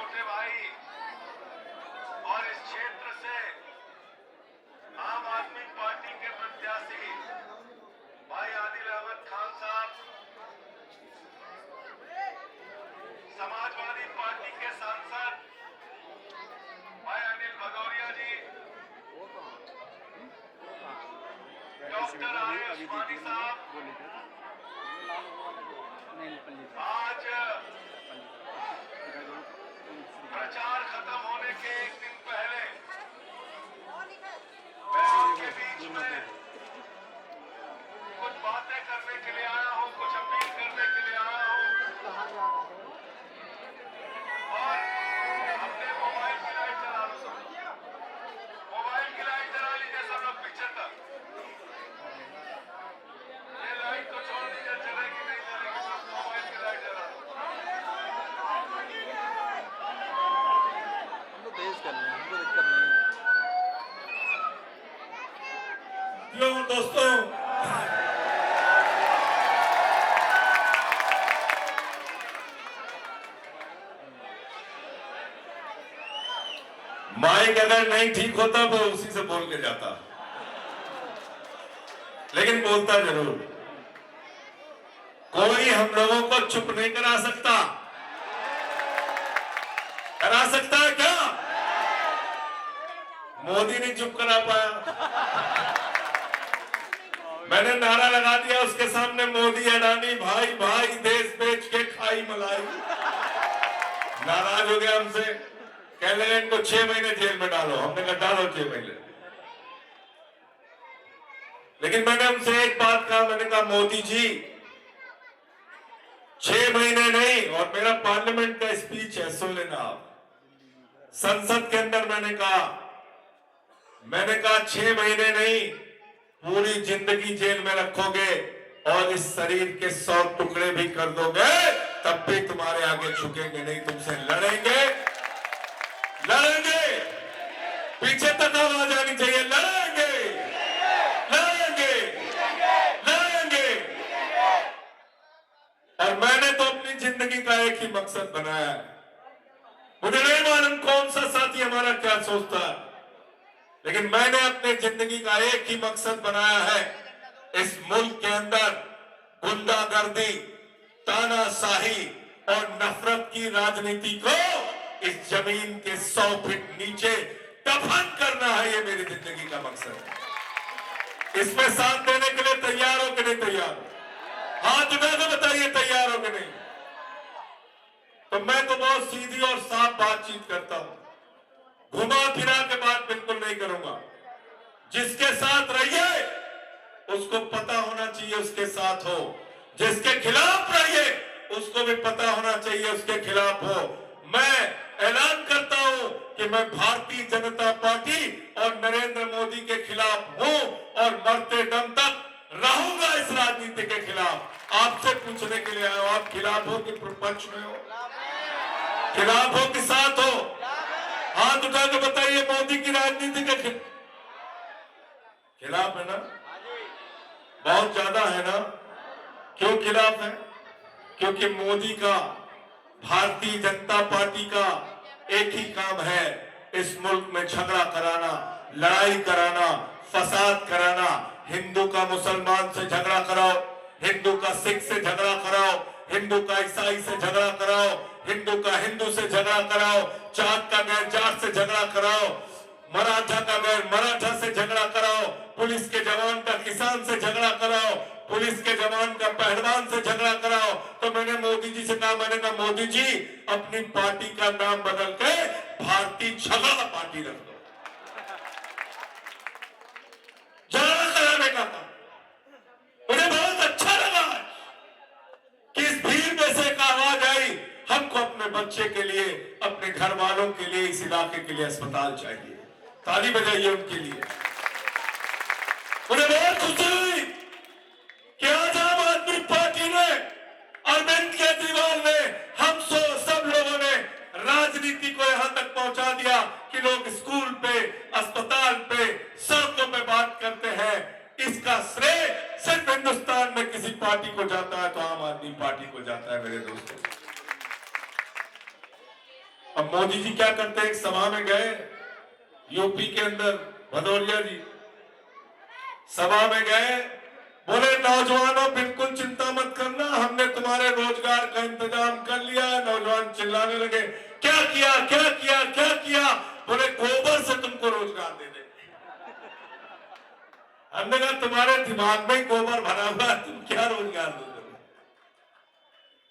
छोटे भाई और इस क्षेत्र से आम आदमी पार्टी के प्रत्याशी भाई आदिल अहमद खान साहब, समाजवादी पार्टी के सांसद भाई अनिल भदौरिया जी, डॉक्टर आर.एस. पानी साहब, आज प्रचार खत्म होने के एक दिन पहले मैं आपके बीच में कुछ बातें करने के लिए आया हूं, कुछ अपील करने के लिए आया हूं। और अपने मोबाइल की लाइट जला लो सब, मोबाइल की लाइट जला लीजिए सब लोग पीछे तक। ये लाइट तो छोड़ दीजिए, चलेगी नहीं चलेगी, बस मोबाइल की लाइट जला लो। हमको तेज करना है, हमको दिक्कत नहीं है। क्यों दोस्तों, माइक अगर नहीं ठीक होता तो उसी से बोल के जाता, लेकिन बोलता जरूर। कोई हम लोगों को चुप नहीं करा सकता। करा सकता है क्या? मोदी नहीं चुप करा पाया। मैंने नारा लगा दिया उसके सामने, मोदी अडानी भाई भाई देश बेच के खाई मलाई। नाराज हो गया हमसे, कहने लगे इनको 6 महीने जेल में डालो। हमने कहा डालो 6 महीने। लेकिन मैंने हमसे एक बात कहा, मैंने कहा मोदी जी 6 महीने नहीं, और मेरा पार्लियामेंट का स्पीच है, सुन लेना आप। संसद के अंदर मैंने कहा 6 महीने नहीं, पूरी जिंदगी जेल में रखोगे और इस शरीर के 100 टुकड़े भी कर दोगे, तब भी तुम्हारे आगे झुकेंगे नहीं, तुमसे लड़ेंगे लड़ेंगे। पीछे तक आवाज आनी चाहिए, लड़ेंगे लड़ेंगे लड़ेंगे। और मैंने तो अपनी जिंदगी का एक ही मकसद बनाया है। मुझे नहीं मालूम कौन सा साथी हमारा क्या सोचता है, लेकिन मैंने अपने जिंदगी का एक ही मकसद बनाया है, इस मुल्क के अंदर गुंडागर्दी, तानाशाही और नफरत की राजनीति को इस जमीन के 100 फीट नीचे दफन करना है। ये मेरी जिंदगी का मकसद है। इसमें साथ देने के लिए तैयार हो कि नहीं तैयार? हाथ उठा के बताइए तैयार हो कि नहीं। तो मैं तो बहुत सीधी और साफ बातचीत करता हूं, घुमा फिरा के बात बिल्कुल नहीं करूंगा। जिसके साथ रहिए उसको पता होना चाहिए उसके साथ हो, जिसके खिलाफ रहिए उसको भी पता होना चाहिए उसके खिलाफ हो। मैं ऐलान करता हूं कि मैं भारतीय जनता पार्टी और नरेंद्र मोदी के खिलाफ हूं और मरते दम तक रहूंगा इस राजनीति के खिलाफ। आपसे पूछने के लिए आया हूं, आप खिलाफ हो कि पक्ष में हो? खिलाफ हो कि साथ हो? हाथ उठा के बताइए। मोदी की राजनीति के खिलाफ है ना? बहुत ज्यादा है ना? क्यों खिलाफ है? क्योंकि मोदी का, भारतीय जनता पार्टी का एक ही काम है, इस मुल्क में झगड़ा कराना, लड़ाई कराना, फसाद कराना। हिंदू का मुसलमान से झगड़ा कराओ, हिंदू का सिख से झगड़ा कराओ, हिंदू का ईसाई से झगड़ा कराओ, हिंदू का हिंदू से झगड़ा कराओ, जाट का गैर जाट से झगड़ा कराओ, मराठा का गैर मराठा से झगड़ा कराओ, पुलिस के जवान का किसान से झगड़ा कराओ, पुलिस के जवान का पहलवान से झगड़ा कराओ। तो मैंने मोदी जी से कहा, मैंने कहा मोदी जी अपनी पार्टी का नाम बदल के भारतीय झगड़ा पार्टी रख दो। झगड़ा कराने का था। मुझे बहुत अच्छा लगा कि इस भीड़ में से एक आवाज आई, हमको अपने बच्चे के लिए, अपने घर वालों के लिए, इस इलाके के लिए अस्पताल चाहिए। ताली बजाइए उनके लिए। मुझे बहुत खुशी हुई कि आज आम आदमी पार्टी ने, अरविंद केजरीवाल ने, हम सब लोगों ने राजनीति को यहां तक पहुंचा दिया कि लोग स्कूल पे, अस्पताल पे, सड़कों पे बात करते हैं। इसका श्रेय सिर्फ हिंदुस्तान में किसी पार्टी को जाता है तो आम आदमी पार्टी को जाता है। मेरे दोस्तों, अब मोदी जी क्या करते हैं, एक सभा में गए यूपी के अंदर, भदौरिया जी सभा में गए, बोले नौजवानों बिल्कुल चिंता मत करना, हमने तुम्हारे रोजगार का इंतजाम कर लिया। नौजवान चिल्लाने लगे, क्या किया क्या किया क्या किया? बोले गोबर से तुमको रोजगार दे देंगे। हमने कहा तुम्हारे दिमाग में ही गोबर भरा हुआ है, तुम क्या रोजगार दोगे?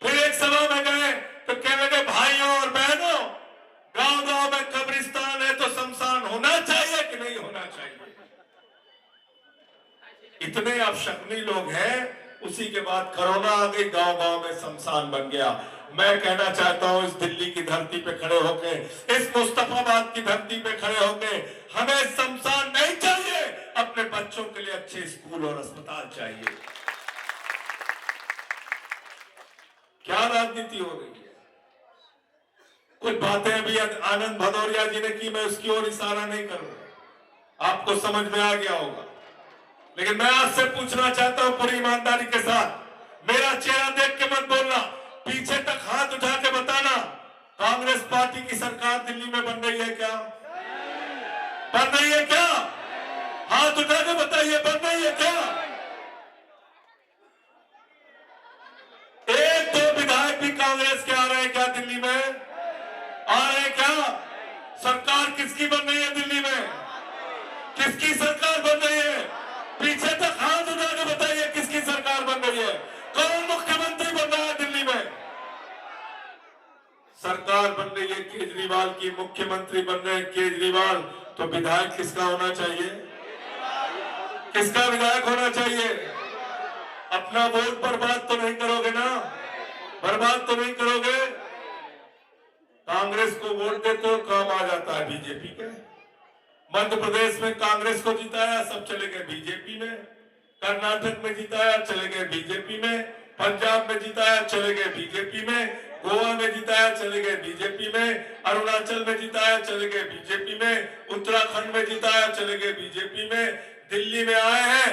फिर एक सभा में गए तो कहने लगे, भाइयों और बहनों, गांव गांव में कब्रिस्तान है तो शमशान होना चाहिए कि नहीं होना चाहिए? इतने अपशक्नी लोग हैं। उसी के बाद कोरोना आ गई, गांव गांव में शमशान बन गया। मैं कहना चाहता हूं, इस दिल्ली की धरती पे खड़े होके, इस मुस्तफाबाद की धरती पे खड़े होके, हमें शमशान नहीं चाहिए, अपने बच्चों के लिए अच्छे स्कूल और अस्पताल चाहिए। क्या राजनीति हो रही है? कुछ बातें अभी आनंद भदौरिया जी ने की, मैं उसकी ओर इशारा नहीं करूंगा, आपको समझ में आ गया होगा। लेकिन मैं आपसे पूछना चाहता हूं पूरी ईमानदारी के साथ, मेरा चेहरा देख के मत बोलना, पीछे तक हाथ उठा के बताना, कांग्रेस पार्टी की सरकार दिल्ली में बन रही है क्या? बन रही है क्या? हाथ उठा के बताइए, बन रही है क्या? एक दो विधायक भी कांग्रेस के आ रहे हैं क्या दिल्ली में? आ रहे हैं क्या? सरकार किसकी बन रही है दिल्ली में? किसकी सरकार बन रही है? पीछे तक हाथ उठा के बताइए, किसकी सरकार बन रही है? कौन मुख्यमंत्री बन रहा है दिल्ली में? सरकार बन रही है केजरीवाल की, मुख्यमंत्री बन रहे हैं केजरीवाल, तो विधायक किसका होना चाहिए? किसका विधायक होना चाहिए? अपना वोट बर्बाद तो नहीं करोगे ना? बर्बाद तो नहीं करोगे? कांग्रेस को वोट देते हो, काम आ जाता है बीजेपी के। मध्य प्रदेश में कांग्रेस को जिताया, सब चले गए बीजेपी में। कर्नाटक में जिताया, चले गए बीजेपी में। पंजाब में जिताया, चले गए बीजेपी में। गोवा में जिताया, चले गए बीजेपी में। अरुणाचल में जिताया, चले गए बीजेपी में। उत्तराखंड में जिताया, चले गए बीजेपी में। दिल्ली में आए हैं,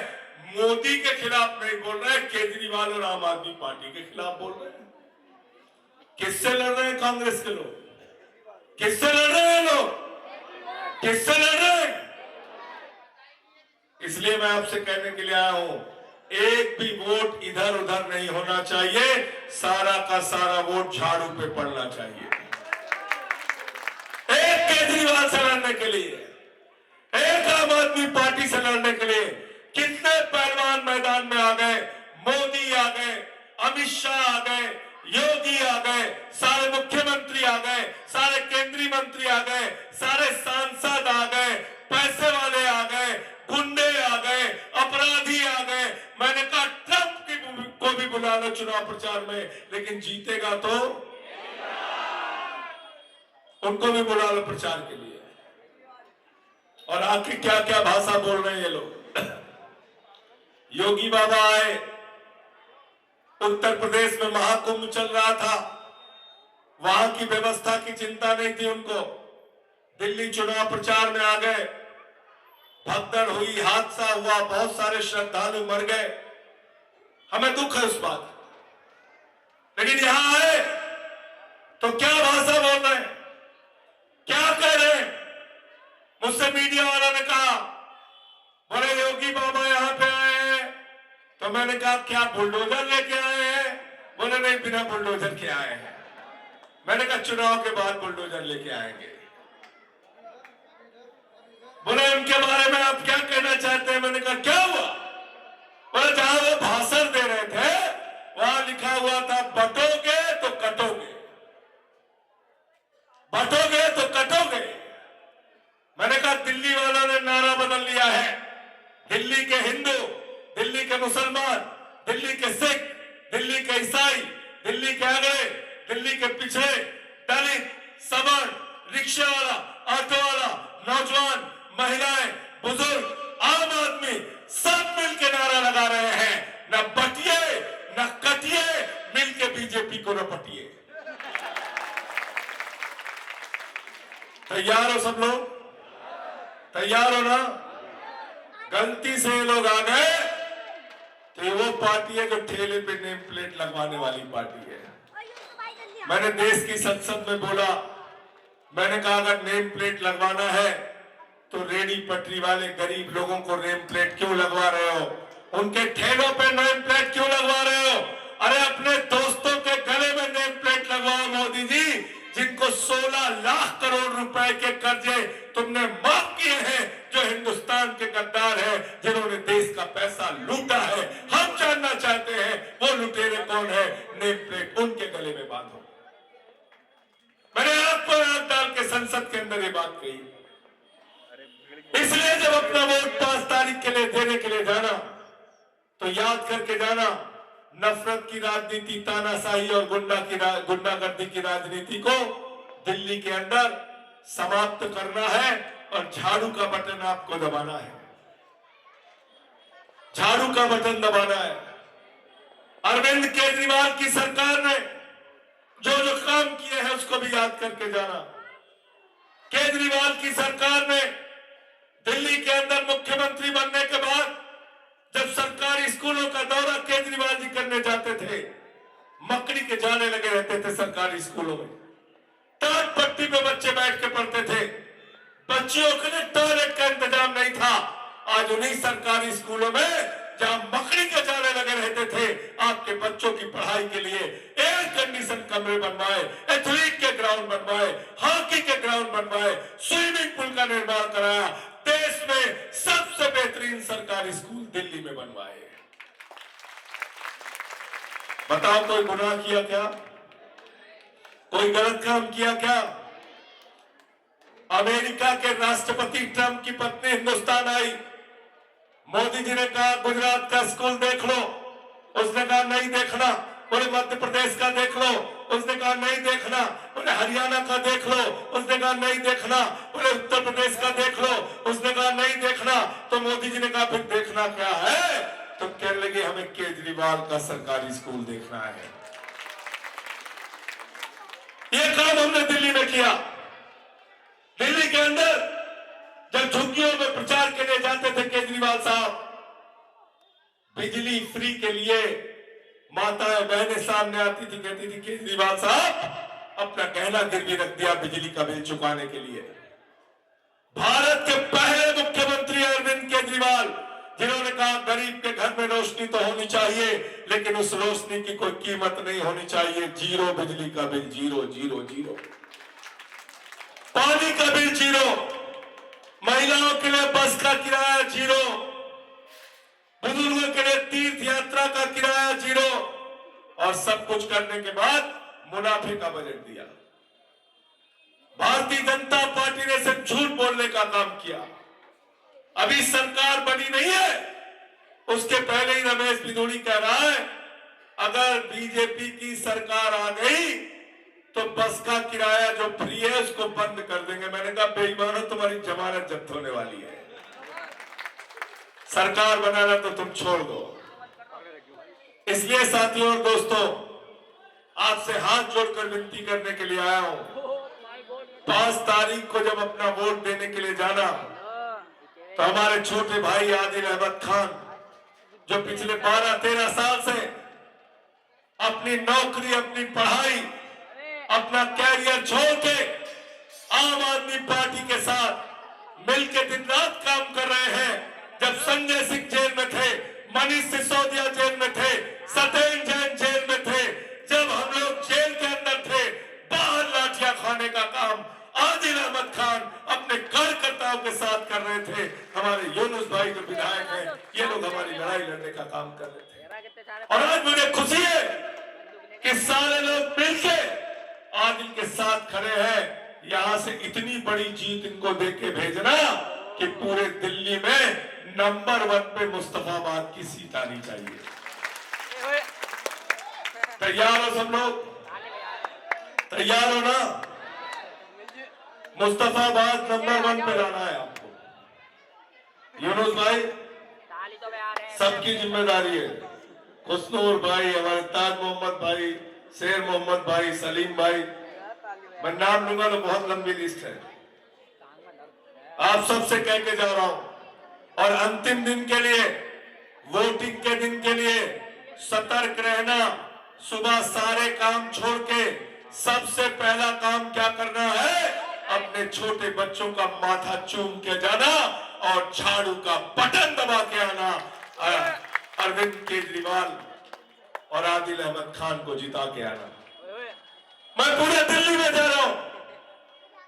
मोदी के खिलाफ नहीं बोल रहे, केजरीवाल और आम आदमी पार्टी के खिलाफ बोल रहे हैं। किससे लड़ रहे हैं कांग्रेस के लोग? किससे लड़ रहे हैं लोग? किससे लड़ रहे हैं? इसलिए मैं आपसे कहने के लिए आया हूं, एक भी वोट इधर उधर नहीं होना चाहिए, सारा का सारा वोट झाड़ू पे पड़ना चाहिए। एक केजरीवाल से लड़ने के लिए, एक आम आदमी पार्टी से लड़ने के लिए कितने पहलवान मैदान में आ गए। मोदी आ गए, अमित शाह आ गए, योगी आ गए, सारे मुख्यमंत्री आ गए, सारे केंद्रीय मंत्री आ गए, सारे सांसद आ गए, पैसे वाले आ गए, गुंडे आ गए, अपराधी आ गए। मैंने कहा ट्रंप को भी बुला लो चुनाव प्रचार में, लेकिन जीतेगा तो उनको भी बुला लो प्रचार के लिए। और आखिर क्या क्या भाषा बोल रहे हैं ये लोग। योगी बाबा आए, उत्तर प्रदेश में महाकुंभ चल रहा था, वहां की व्यवस्था की चिंता नहीं थी उनको। दिल्ली चुनाव प्रचार में आ गए, भगदड़ हुई, हादसा हुआ, बहुत सारे श्रद्धालु मर गए, हमें दुख है उस बात। लेकिन यहां आए तो क्या भाषा बोल रहे हैं, क्या कह रहे हैं? मुझसे मीडिया वालों ने कहा, बोले योगी बाबा यहां पे आए हैं, तो मैंने कहा क्या बुलडोजर लेके आए हैं? बोले नहीं, बिना बुलडोजर के आए हैं। मैंने कहा चुनाव के बाद बुलडोजर लेके आएंगे। बोले उनके बारे में आप क्या कहना चाहते हैं? मैंने कहा क्या हुआ? बोले जहां वो भाषण दे रहे थे वहां लिखा हुआ था बटोगे तो कटोगे, बटोगे तो कटोगे। मैंने कहा दिल्ली वालों ने नारा बदल लिया है। दिल्ली के हिंदू, दिल्ली के मुसलमान, दिल्ली के सिख, दिल्ली के ईसाई, दिल्ली के अगड़े, दिल्ली के पिछड़े, दलित, सवर्ण, रिक्शा वाला, ऑटो वाला, नौजवान, महिलाएं, बुजुर्ग, आम आदमी सब मिलकर नारा लगा रहे हैं, न बटिए न कटिए, मिलकर बीजेपी को न पटिए। तैयार हो सब लोग? तैयार हो ना? गलती से ये लोग आ गए तो ये वो पार्टी है जो ठेले पे नेम प्लेट लगवाने वाली पार्टी है। मैंने देश की संसद में बोला, मैंने कहा अगर नेम प्लेट लगवाना है तो रेडी पटरी वाले गरीब लोगों को नेम प्लेट क्यों लगवा रहे हो? उनके ठेलों पे नेम प्लेट क्यों लगवा रहे हो? अरे अपने दोस्तों के गले में नेम प्लेट लगवाओ मोदी जी, जिनको 16 लाख करोड़ रुपए के कर्जे तुमने माफ किए हैं, जो हिंदुस्तान के गद्दार हैं, जिन्होंने देश का पैसा लूटा है। हम जानना चाहते हैं वो लुटेरे कौन है, नेम प्लेट उनके गले में बांधो। मैंने आंख पर आंख डाल के संसद के अंदर ये बात कही। इसलिए जब अपना वोट 5 तारीख के लिए देने के लिए जाना तो याद करके जाना, नफरत की राजनीति, तानाशाही और गुंडागर्दी की राजनीति को दिल्ली के अंदर समाप्त करना है और झाड़ू का बटन आपको दबाना है। झाड़ू का बटन दबाना है। अरविंद केजरीवाल की सरकार ने जो जो काम किए हैं उसको भी याद करके जाना। केजरीवाल की सरकार ने दिल्ली के अंदर मुख्यमंत्री बनने के बाद जब सरकारी स्कूलों का दौरा केजरीवाल जी करने जाते थे, मकड़ी के जाले लगे रहते थे सरकारी स्कूलों में। टाट पट्टी पे बच्चे बैठ के पढ़ते थे। बच्चियों के लिए टॉयलेट का इंतजाम नहीं था। आज उन्हीं सरकारी स्कूलों में जहां मकड़ी के जाले लगे रहते थे, आपके बच्चों की पढ़ाई के लिए एयर कंडीशन कमरे बनवाए, एथलीट के ग्राउंड बनवाए, हॉकी के ग्राउंड बनवाए, स्विमिंग पूल का निर्माण कराया। देश में सबसे बेहतरीन सरकारी स्कूल दिल्ली में बनवाए। बताओ कोई गुनाह किया क्या? कोई गलत काम किया क्या? अमेरिका के राष्ट्रपति ट्रंप की पत्नी हिंदुस्तान आई। मोदी जी ने कहा गुजरात का स्कूल देख लो, उसने कहा नहीं देखना। बोले मध्य प्रदेश का देख लो, उसने कहा नहीं देखना। बोले हरियाणा का देख लो, उसने कहा नहीं देखना। बोले उत्तर प्रदेश का देख लो, उसने कहा नहीं देखना। तो मोदी जी ने कहा फिर देखना क्या है? तो कहने लगे हमें केजरीवाल का सरकारी स्कूल देखना है। ये काम हमने दिल्ली में किया। दिल्ली के अंदर जब झुग्गियों में प्रचार के लिए जाते थे केजरीवाल साहब, बिजली फ्री के लिए माताएं बहनें सामने आती थी, कहती थी केजरीवाल साहब अपना गहना गिरवी रख दिया बिजली का बिल चुकाने के लिए। भारत के पहले मुख्यमंत्री अरविंद केजरीवाल, जिन्होंने कहा गरीब के घर में रोशनी तो होनी चाहिए, लेकिन उस रोशनी की कोई कीमत नहीं होनी चाहिए। जीरो बिजली का बिल, जीरो जीरो जीरो। पानी का बिल जीरो। महिलाओं के लिए बस का किराया जीरो। बुजुर्गों के लिए तीर्थ यात्रा का किराया जीरो। और सब कुछ करने के बाद मुनाफे का बजट दिया। भारतीय जनता पार्टी ने सिर्फ झूठ बोलने का काम किया। अभी सरकार बनी नहीं है, उसके पहले ही रमेश बिधूड़ी कह रहा है अगर बीजेपी की सरकार आ गई तो बस का किराया जो फ्री है उसको बंद कर देंगे। मैंने कहा बेईमानो, तुम्हारी जमानत जब्त होने वाली है। सरकार बनाना तो तुम छोड़ दो। इसलिए साथियों और दोस्तों, आपसे हाथ जोड़कर विनती करने के लिए आया हूं। 5 तारीख को जब अपना वोट देने के लिए जाना तो हमारे छोटे भाई आदिल अहमद खान, जो पिछले 12-13 साल से अपनी नौकरी, अपनी पढ़ाई, अपना कैरियर छोड़ के आम आदमी पार्टी के साथ मिलकर दिन रात काम कर रहे हैं। जब संजय सिंह जेल में थे, मनीष सिसोदिया जेल में थे, सत्येंद्र जैन जेल में थे, जब हम लोग जेल के अंदर थे, बाहर लाठियां खाने का काम आदिल अहमद खान अपने कार्यकर्ताओं के साथ कर रहे थे। हमारे यूनुस भाई जो विधायक हैं, ये लोग हमारी लड़ाई लड़ने का काम कर रहे थे। और आज मुझे खुशी है कि सारे लोग मिलकर आदिल के साथ खड़े हैं। यहां से इतनी बड़ी जीत इनको देके भेजना कि पूरे दिल्ली में नंबर 1 पे मुस्तफाबाद की सीट आनी चाहिए। तैयार हो सब लोग? तैयार हो ना? मुस्तफाबाद नंबर 1 पे लाना है आपको। यूनुस भाई, सबकी जिम्मेदारी है। खुशनूर भाई, हमारे ताज मोहम्मद भाई, शेर मोहम्मद भाई, सलीम भाई, मैं नाम लूंगा तो बहुत लंबी लिस्ट है। आप सबसे कह के जा रहा हूं, और अंतिम दिन के लिए, वोटिंग के दिन के लिए सतर्क रहना। सुबह सारे काम छोड़ के सबसे पहला काम क्या करना है? अपने छोटे बच्चों का माथा चूम के जाना और झाड़ू का बटन दबा के आना अरविंद केजरीवाल और आदिल अहमद खान को जिता के आना। मैं पूरे दिल्ली में जा रहा हूं,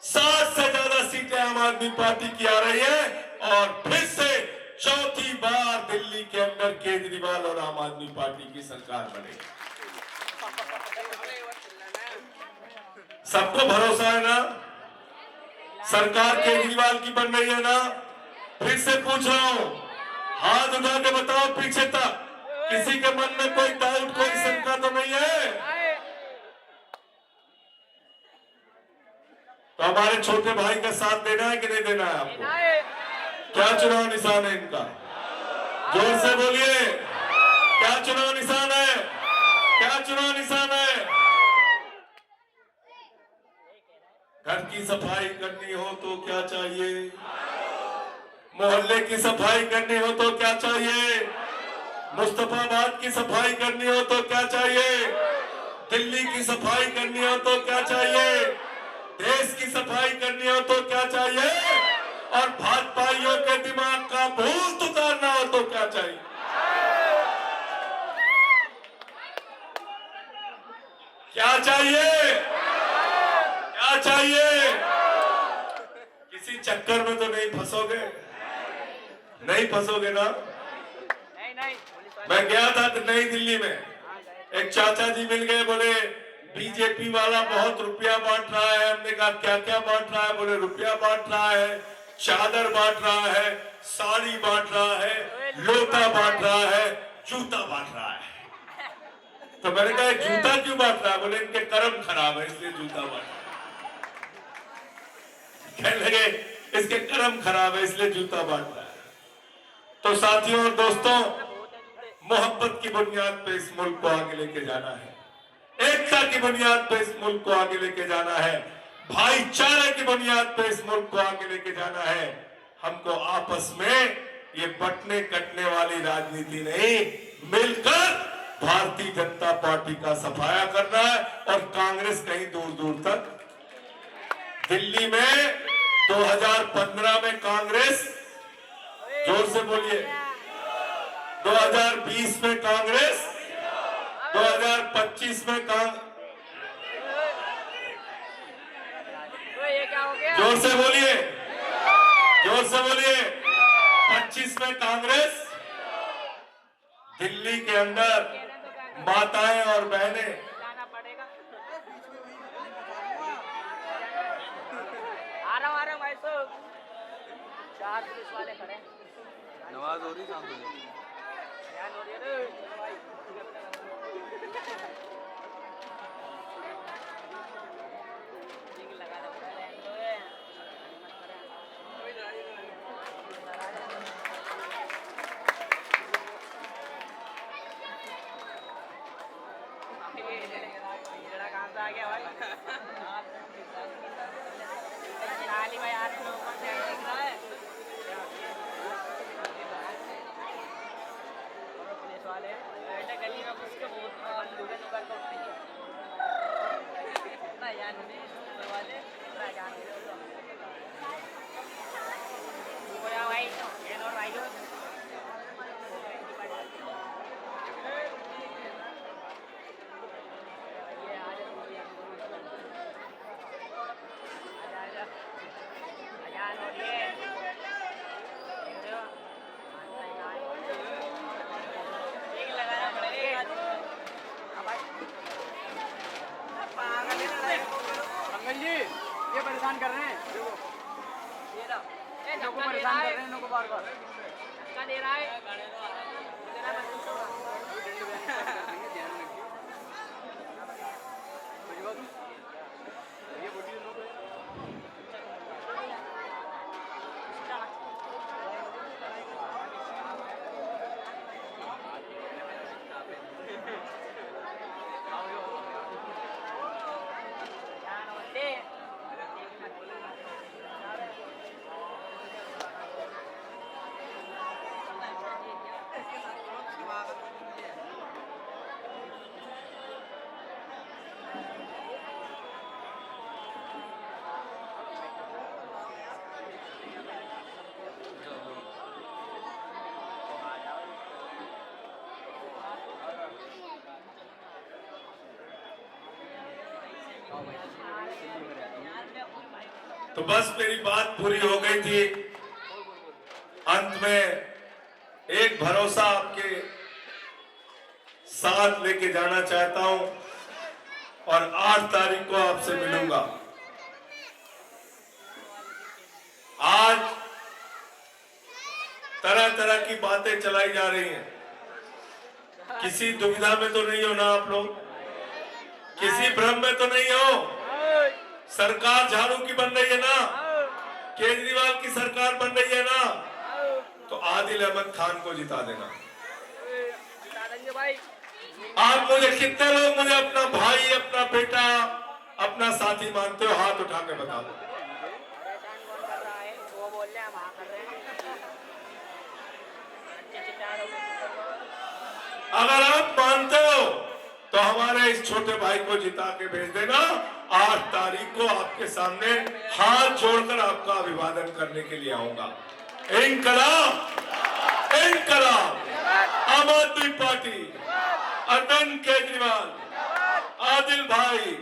60 से ज्यादा सीटें आम आदमी पार्टी की आ रही है और फिर से चौथी बार दिल्ली के अंदर केजरीवाल और आम आदमी पार्टी की सरकार बनेगी। सबको भरोसा है ना? सरकार केजरीवाल की बन रही है ना? फिर से पूछ रहा हूं, हाथ उठा के बताओ पीछे तक, किसी के मन में कोई डाउट, कोई शंका तो नहीं है? तो हमारे छोटे भाई का साथ देना है कि नहीं देना है आपको? क्या चुनाव निशान है इनका? जोर से बोलिए, क्या चुनाव निशान है? क्या चुनाव निशान है? घर की सफाई करनी हो तो क्या चाहिए? मोहल्ले की सफाई करनी हो तो क्या चाहिए? मुस्तफाबाद की सफाई करनी हो तो क्या चाहिए? दिल्ली की सफाई करनी हो तो क्या चाहिए? देश की सफाई करनी हो तो क्या चाहिए? और भाजपाइयों के दिमाग का भूत उतारना हो तो क्या चाहिए? क्या चाहिए? क्या चाहिए? किसी चक्कर में तो नहीं फंसोगे? नहीं फंसोगे ना? नहीं मैं गया था नई दिल्ली में, एक चाचा जी मिल गए, बोले बीजेपी वाला बहुत रुपया बांट रहा है। हमने कहा क्या क्या बांट रहा है? बोले रुपया बांट रहा है, चादर बांट रहा है, साड़ी बांट रहा है, लोटा बांट रहा है, जूता बांट रहा है। तो मैंने कहा जूता क्यों बांट रहा है? बोले इनके कर्म खराब है इसलिए जूता बांट रहा है। कहने लगे इसके कर्म खराब है इसलिए जूता बांट रहा है। तो साथियों और दोस्तों, मोहब्बत की बुनियाद पे इस मुल्क को आगे लेके जाना है, एकता की बुनियाद पे इस मुल्क को आगे लेके जाना है, भाईचारे की बुनियाद पे इस मुल्क को आगे लेके जाना है। हमको आपस में ये बटने कटने वाली राजनीति नहीं, मिलकर भारतीय जनता पार्टी का सफाया करना है। और कांग्रेस कहीं दूर दूर तक, दिल्ली में 2015 में कांग्रेस, जोर से बोलिए, 2020 में कांग्रेस, 2025 में जोर से बोलिए, जोर से बोलिए, 25 में कांग्रेस, दिल्ली के अंदर माताएं और बहनें जाना पड़ेगा। आ रहा हूँ भाई साहब, 4 पुलिस वाले खड़े हैं। नमाज हो रही शाम को। ध्यान हो रही है रे भाई। लगा दो कहाँ से आ गया भाई? लाली भाई आ रहे हैं, लोगों से दिख रहा है पुलिस वाले। बेटा गली में घुस के बहुत बंदूकें निकाल कर उठती है ना यार, नहीं वाले ना जान बोला भाई ये नो राइडर ये परेशान कर रहे हैं, देखो ये लो ए लोगों को धक्का दे परेशान रहा कर है, रहे हैं लोगों को बार बार। धक्का दे रहा है तेरा बंदूक होगा। ध्यान रखिए। ये बोलिए लोग तो बस मेरी बात पूरी हो गई थी। अंत में एक भरोसा आपके साथ लेके जाना चाहता हूं और 8 तारीख को आपसे मिलूंगा। आज तरह तरह की बातें चलाई जा रही हैं। किसी दुविधा में तो नहीं हो ना आप लोग? किसी भ्रम में तो नहीं हो? सरकार झाड़ू की बन रही है ना? केजरीवाल की सरकार बन रही है ना? तो आदिल अहमद खान को जिता देना। जिता देंगे भाई। आप मुझे कितने लोग मुझे अपना भाई, अपना बेटा, अपना साथी मानते हो? हाथ उठा के बता दो। परेशान कौन कर रहा है? वो बोल रहे हैं, हम हाँ कर रहे हैं। अच्छे चिल्ला रहे हो। अगर आप मानते हो तो हमारे इस छोटे भाई को जिता के भेज देना। 8 तारीख को आपके सामने हाथ जोड़कर आपका अभिवादन करने के लिए आऊंगा। इनकलाब, इनकलाब, आम आदमी पार्टी, अरविंद केजरीवाल, आदिल भाई।